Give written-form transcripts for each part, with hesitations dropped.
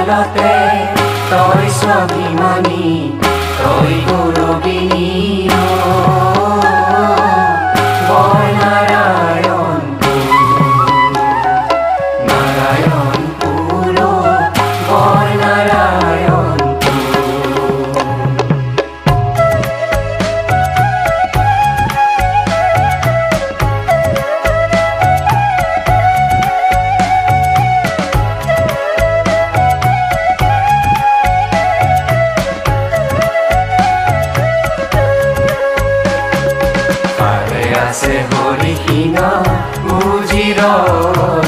তলতে তই স্বাভিমানী তই গৌৰবিনী আছে হৰিহীন উজিৰৰ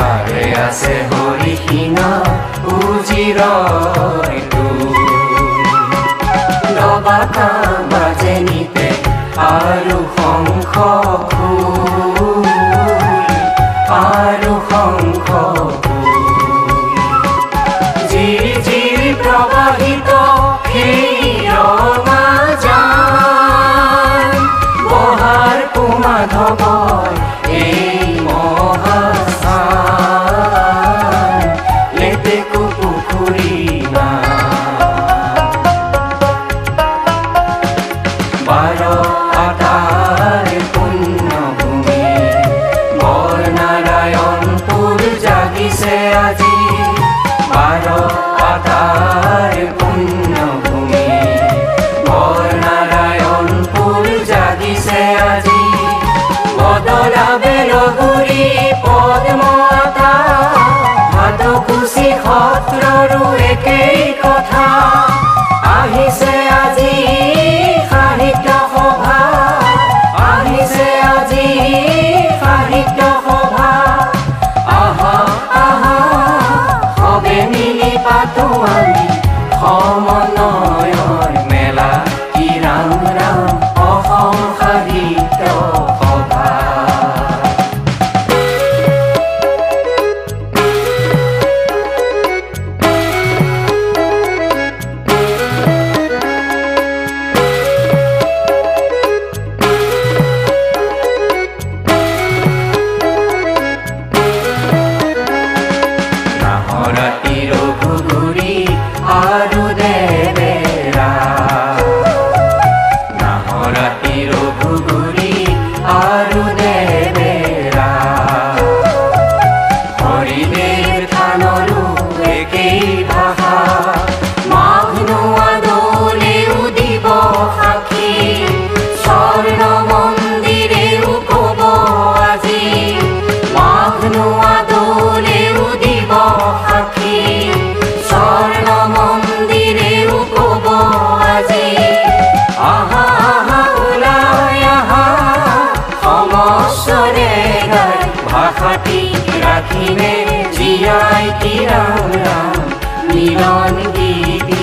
পাৰে আছে হৰিহীন উজিৰৰ নবাকা বাজে নিতে আৰু শংখ ফুল আৰু শংখ জিৰি জিৰি প্ৰবাহিত সেই ৰঙা মাধৱৰ এই মহাস্থান লেতেকু পুখুৰী বাৰ আটাৰ পুণ্যভূমি বৰনাৰায়ণপুৰ জাগিছে আজি বাৰ আটাৰ পুণ্যভূমি বৰনাৰায়ণপুৰ জাগিছে আজি বদলাবে ৰঘুৰী পদ্মতা ভাতকুচি সত্ৰৰো একেই কথা আহিছে আজি সাহিত্য সভা আহিছে আজি সাহিত্য সভা আহা আহা সবে মিলি পাতো আমি সমন্বয়ৰ মেলা কি ৰাম ৰাম অসম সাহিত্য আৰু দেবেৰা নাহৰাতি ৰঘুগুৰি আৰু দেবেৰা হৰিদেৱ থানৰো একেই ভাষা মাঘ নোৱা দলেও দিব সাক্ষী স্বৰ্ণ মন্দিৰেও কব আজি মাঘ নোৱা দলেও দিব সাক্ষী স্বৰ্ণ মন্দিৰেও কব আজি আহা আহা ওলাই আহা সমস্বৰে গাই ভাষাটি ৰাখিনে জীয়াই কি ৰাম ৰাম মিলন গীতি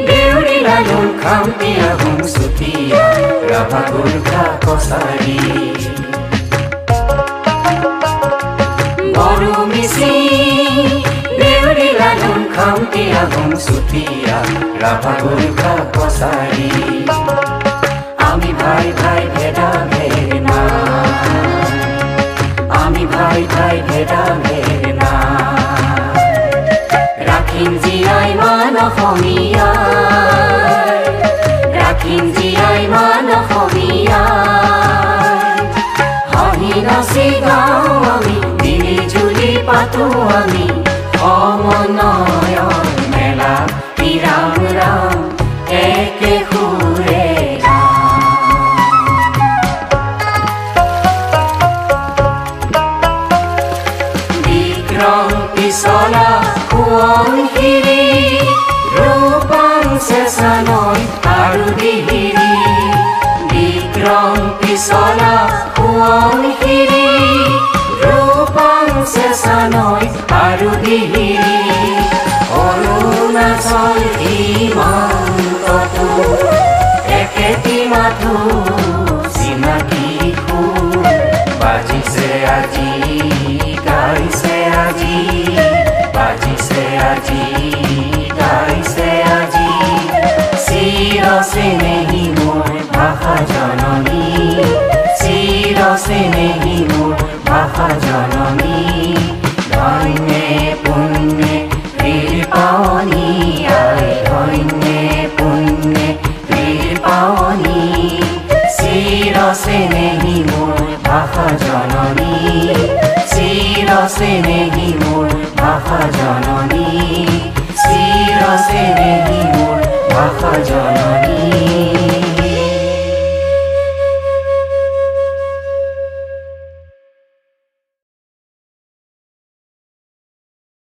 দেউৰী লালুং খামতিয়া হুম চুতীয়া ৰাভা গোৰ্খা কছাৰী বড়ো মিচিং দেউৰী লালুং খামতিয়া হুম চুতীয়া ৰাভা গোৰ্খা কছাৰী আমি ভাই ভাই ভেদা ভেদ না আমি ভাই ভাই ভেদা ভেদ না ৰাখিম জীয়াই মান অসমীয়াই ৰাখিম জীয়াই মান অসমীয়াই হাঁহি নাচি গাওঁ আমি মিলি জুলি পাতো আমি সমন্বয়ৰ মেলা কি ৰাম ৰাম একে সুৰে বিক্ৰম পিছলা সোৱণশিৰি ৰূপাং চেঁচানৈ আৰু দিহিৰি বিক্ৰম পিছলা সোৱণশিৰি ৰূপাং চেঁচানৈ আৰু দিহিৰি অৰুণ অৰুণাচল সীমান্ততো একেটি মাথো চিনাকি সুৰ বাজিছে আজি, গাইছে আজি, বাজিছে আজি, গাইছে আজি। চিৰ চেনেহী মোৰ ভাষা জননী, চিৰ চেনেহী মোৰ ভাষা জননী। ধন্যে পুণ্যে কৃপাৱনী আই, ধন্যে পুণ্যে কৃপাৱনী। চিৰ চেনেহী মোৰ ভাষা জননী, চিৰ চেনেহী মোৰ ভাষা জননী, চিৰ চেনেহী মোৰ ভাষা জননী।